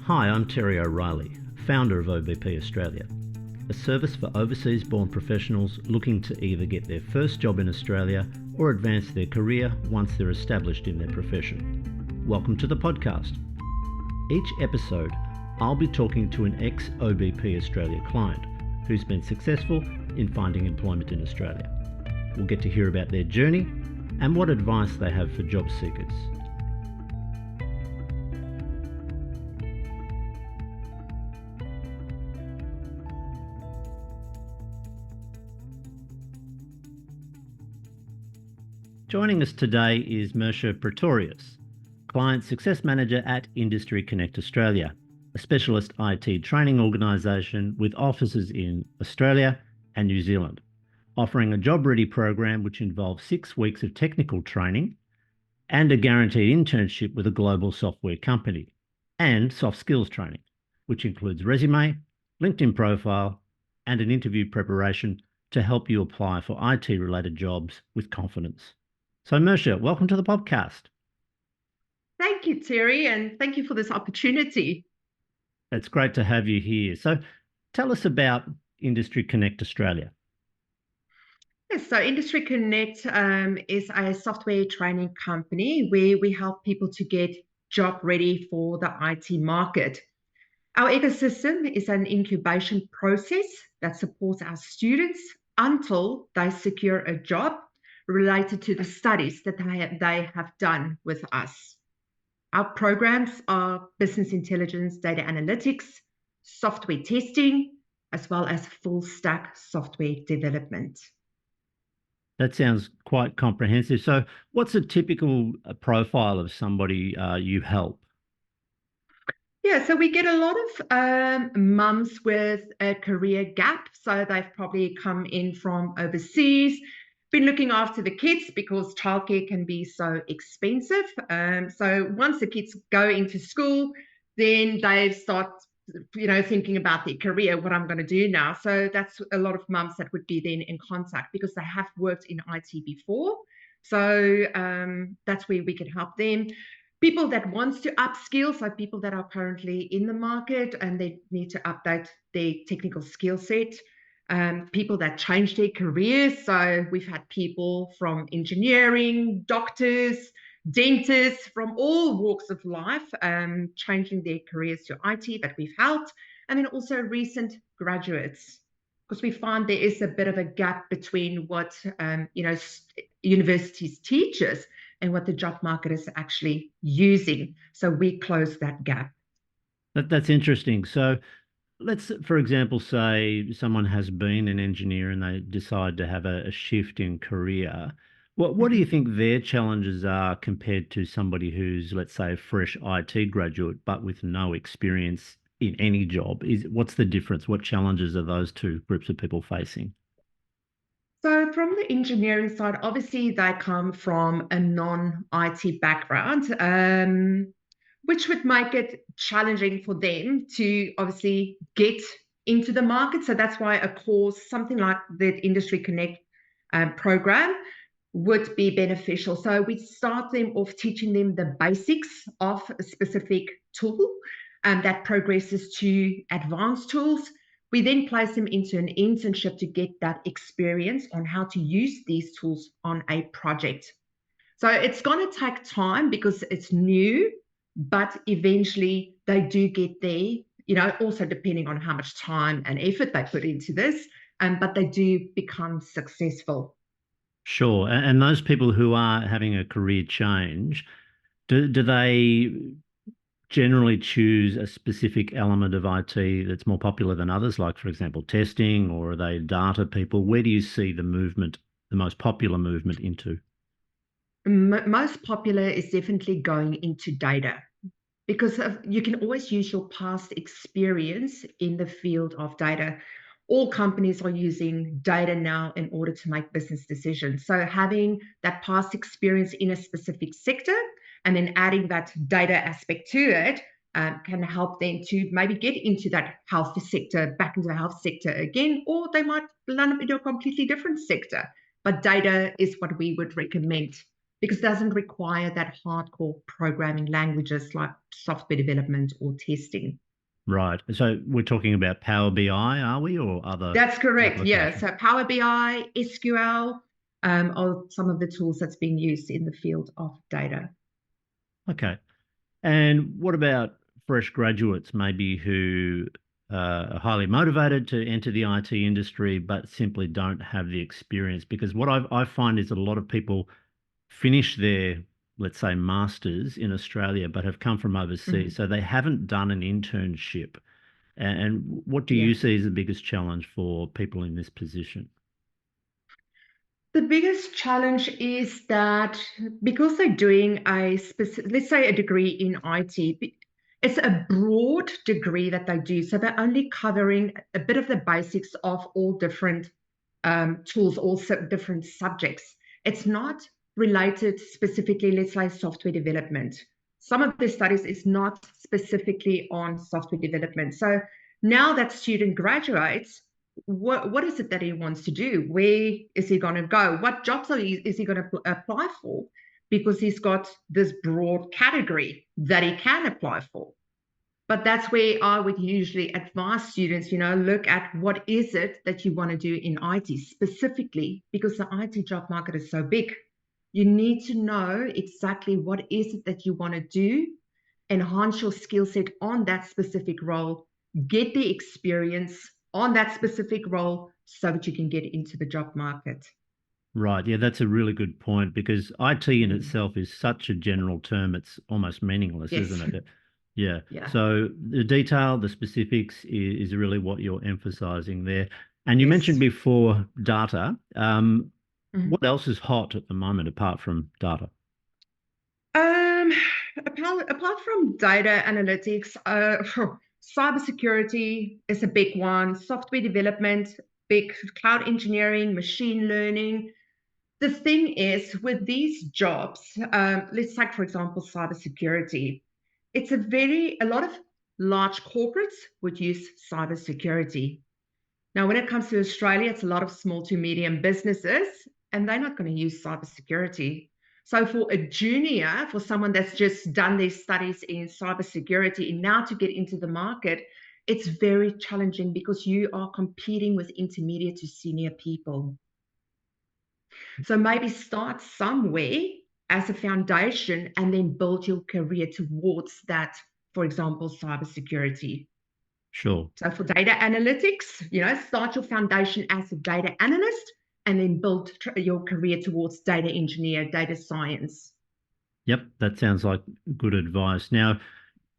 Hi, I'm Terry O'Reilly, founder of OBP Australia, a service for overseas-born professionals looking to either get their first job in Australia or advance their career once they're established in their profession. Welcome to the podcast. Each episode, I'll be talking to an ex-OBP Australia client who's been successful in finding employment in Australia. We'll get to hear about their journey and what advice they have for job seekers. Joining us today is Mercia Pretorius, Client Success Manager at Industry Connect Australia, a specialist IT training organisation with offices in Australia and New Zealand, offering a job-ready program which involves 6 weeks of technical training and a guaranteed internship with a global software company, and soft skills training, which includes resume, LinkedIn profile, and an interview preparation to help you apply for IT-related jobs with confidence. So, Mercia, welcome to the podcast. Thank you, Terry, and thank you for this opportunity. It's great to have you here. So, tell us about Industry Connect Australia. Yes, so Industry Connect is a software training company where we help people to get job ready for the IT market. Our ecosystem is an incubation process that supports our students until they secure a job related to the studies that they have done with us. Our programs are business intelligence, data analytics, software testing, as well as full stack software development. That sounds quite comprehensive. So what's a typical profile of somebody you help? Yeah, so we get a lot of mums with a career gap. So they've probably come in from overseas, been looking after the kids because childcare can be so expensive. So once the kids go into school, then they start, thinking about their career, what I'm going to do now. So that's a lot of mums that would be then in contact because they have worked in IT before. So that's where we can help them. People that wants to upskill, so people that are currently in the market and they need to update their technical skill set. People that change their careers. So we've had people from engineering, doctors, dentists from all walks of life changing their careers to IT that we've helped. And then also recent graduates, because we find there is a bit of a gap between what universities teach us and what the job market is actually using. So we close that gap. That's interesting. So let's, for example, say someone has been an engineer and they decide to have a shift in career. What do you think their challenges are compared to somebody who's, let's say, a fresh IT graduate, but with no experience in any job? What's the difference? What challenges are those two groups of people facing? So from the engineering side, obviously they come from a non-IT background, which would make it challenging for them to obviously get into the market. So that's why a course, something like the Industry Connect program would be beneficial. So we start them off teaching them the basics of a specific tool that progresses to advanced tools. We then place them into an internship to get that experience on how to use these tools on a project. So it's going to take time because it's new, but eventually they do get there, also depending on how much time and effort they put into this, but they do become successful. Sure. And those people who are having a career change, do they generally choose a specific element of IT that's more popular than others, like, for example, testing, or are they data people? Where do you see the movement, the most popular movement into? Most popular is definitely going into data because you can always use your past experience in the field of data. All companies are using data now in order to make business decisions. So having that past experience in a specific sector and then adding that data aspect to it can help them to maybe get into that health sector, back into the health sector again, or they might land up into a completely different sector. But data is what we would recommend because it doesn't require that hardcore programming languages like software development or testing. Right. So we're talking about Power BI, are we, or other That's correct. Yeah. applications? So Power BI, SQL are some of the tools that's being used in the field of data. Okay. And what about fresh graduates, maybe who are highly motivated to enter the IT industry, but simply don't have the experience? Because what I find is that a lot of people finish their, let's say, masters in Australia, but have come from overseas, Mhm. so they haven't done an internship. And what do you Yeah. see as the biggest challenge for people in this position? The biggest challenge is that because they're doing a specific, let's say a degree in IT, it's a broad degree that they do. So they're only covering a bit of the basics of all different tools, also different subjects. It's not related specifically, let's say, software development. Some of the studies is not specifically on software development. So now that student graduates, what is it that he wants to do? Where is he going to go? What jobs is he going to apply for? Because he's got this broad category that he can apply for. But that's where I would usually advise students, look at what is it that you want to do in IT specifically, because the IT job market is so big. You need to know exactly what is it that you want to do, enhance your skill set on that specific role, get the experience on that specific role so that you can get into the job market. Right. Yeah, that's a really good point because IT in Mm. itself is such a general term, it's almost meaningless, isn't Yes. it? Yeah. Yeah. So the detail, the specifics is really what you're emphasizing there. And you mentioned Yes. before data. Mhm. What else is hot at the moment apart from data? Um, apart from data analytics, cybersecurity is a big one. Software development, big cloud engineering, machine learning. The thing is, with these jobs, let's take, for example, cybersecurity. A lot of large corporates would use cybersecurity. Now, when it comes to Australia, it's a lot of small to medium businesses, and they're not going to use cybersecurity. So, for a junior, for someone that's just done their studies in cybersecurity and now to get into the market, it's very challenging because you are competing with intermediate to senior people. So, maybe start somewhere as a foundation and then build your career towards that, for example, cybersecurity. Sure. So for data analytics, start your foundation as a data analyst and then build your career towards data engineer, data science. Yep, that sounds like good advice. Now,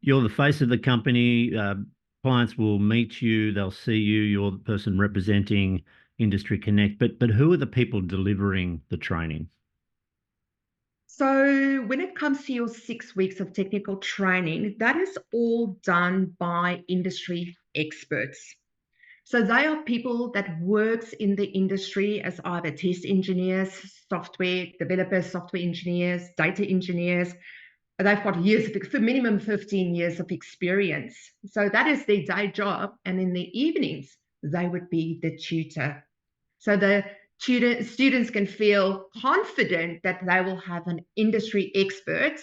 you're the face of the company. Clients will meet you, they'll see you, you're the person representing Industry Connect, but who are the people delivering the training? So when it comes to your 6 weeks of technical training, that is all done by industry experts. So they are people that works in the industry as either test engineers, software developers, software engineers, data engineers. They've got years of minimum 15 years of experience. So that is their day job. And in the evenings, they would be the tutor. So the students can feel confident that they will have an industry expert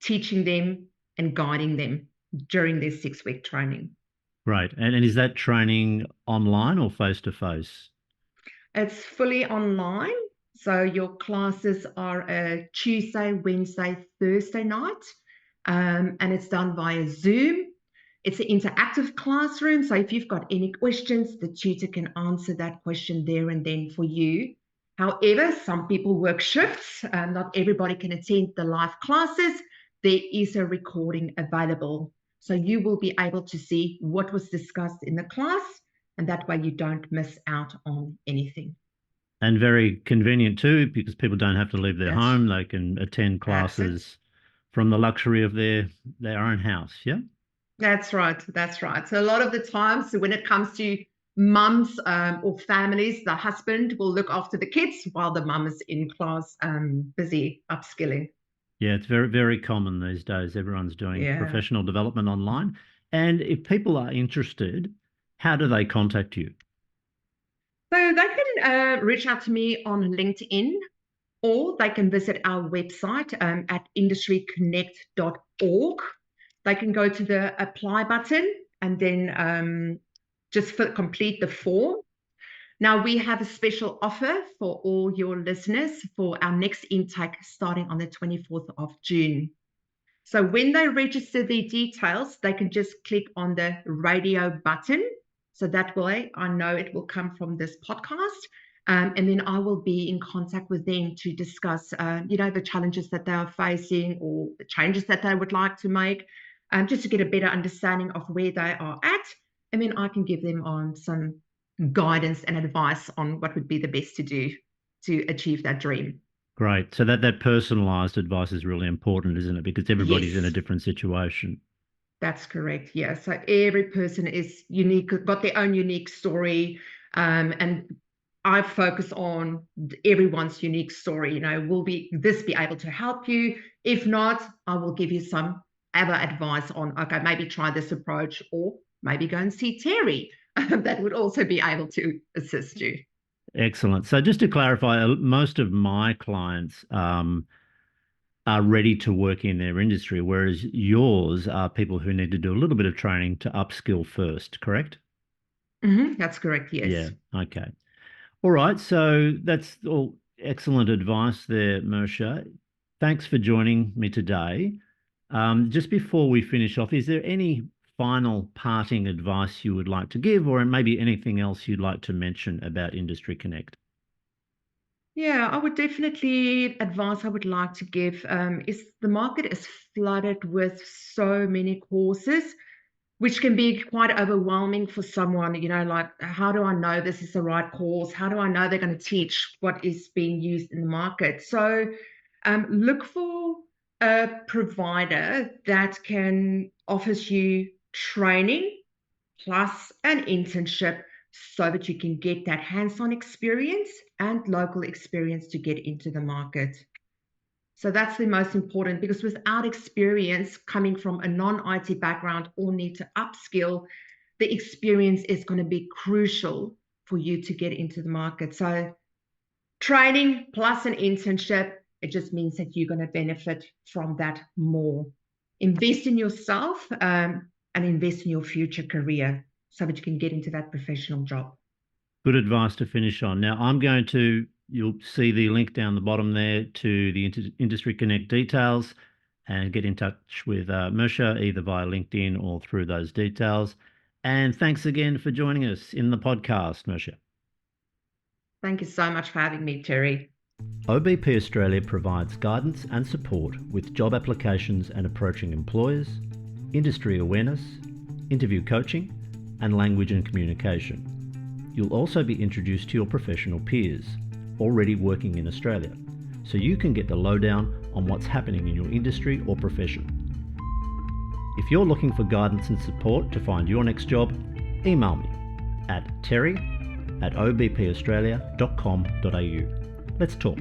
teaching them and guiding them during their 6 week training. Right. And is that training online or face to face? It's fully online. So your classes are a Tuesday, Wednesday, Thursday night, and it's done via Zoom. It's an interactive classroom. So if you've got any questions, the tutor can answer that question there and then for you. However, some people work shifts. Not everybody can attend the live classes. There is a recording available. So you will be able to see what was discussed in the class, and that way you don't miss out on anything. And very convenient too, because people don't have to leave their That's home. They can attend that's it. classes from the luxury of their own house. Yeah. That's right. That's right. So a lot of the times when it comes to mums or families, the husband will look after the kids while the mum is in class busy upskilling. Yeah, it's very, very common these days. Everyone's doing Yeah. professional development online. And if people are interested, how do they contact you? So they can reach out to me on LinkedIn. or they can visit our website at industryconnect.org. They can go to the apply button and then just complete the form. Now, we have a special offer for all your listeners for our next intake starting on the 24th of June. So when they register their details, they can just click on the radio button. So that way I know it will come from this podcast. And then I will be in contact with them to discuss, the challenges that they are facing or the changes that they would like to make, just to get a better understanding of where they are at. And then I can give them some guidance and advice on what would be the best to do to achieve that dream. Great. So that personalized advice is really important, isn't it? Because everybody's in a Yes. different situation. That's correct. Yeah. So every person is unique, got their own unique story. And I focus on everyone's unique story. Will this be able to help you? If not, I will give you some other advice on, okay, maybe try this approach, or maybe go and see Terry. That would also be able to assist you. Excellent. So just to clarify, most of my clients are ready to work in their industry, whereas yours are people who need to do a little bit of training to upskill first, correct? That's correct. Yes. Yeah. Okay. All right. So that's all excellent advice there, Mercia. Thanks for joining me today. Just before we finish off, is there any final parting advice you would like to give, or maybe anything else you'd like to mention about Industry Connect? Yeah, I would definitely advice I would like to give is the market is flooded with so many courses, which can be quite overwhelming for someone, like, how do I know this is the right course? How do I know they're going to teach what is being used in the market? So look for a provider that can offers you training plus an internship so that you can get that hands-on experience and local experience to get into the market. So that's the most important, because without experience coming from a non-IT background or need to upskill, the experience is going to be crucial for you to get into the market. So training plus an internship, it just means that you're going to benefit from that more. Invest in yourself and invest in your future career so that you can get into that professional job. Good advice to finish on. Now, you'll see the link down the bottom there to the Industry Connect details, and get in touch with Mercia either via LinkedIn or through those details. And thanks again for joining us in the podcast, Mercia. Thank you so much for having me, Terry. OBP Australia provides guidance and support with job applications and approaching employers, industry awareness, interview coaching, and language and communication. You'll also be introduced to your professional peers already working in Australia, so you can get the lowdown on what's happening in your industry or profession. If you're looking for guidance and support to find your next job, email me at terry@obpaustralia.com.au. Let's talk.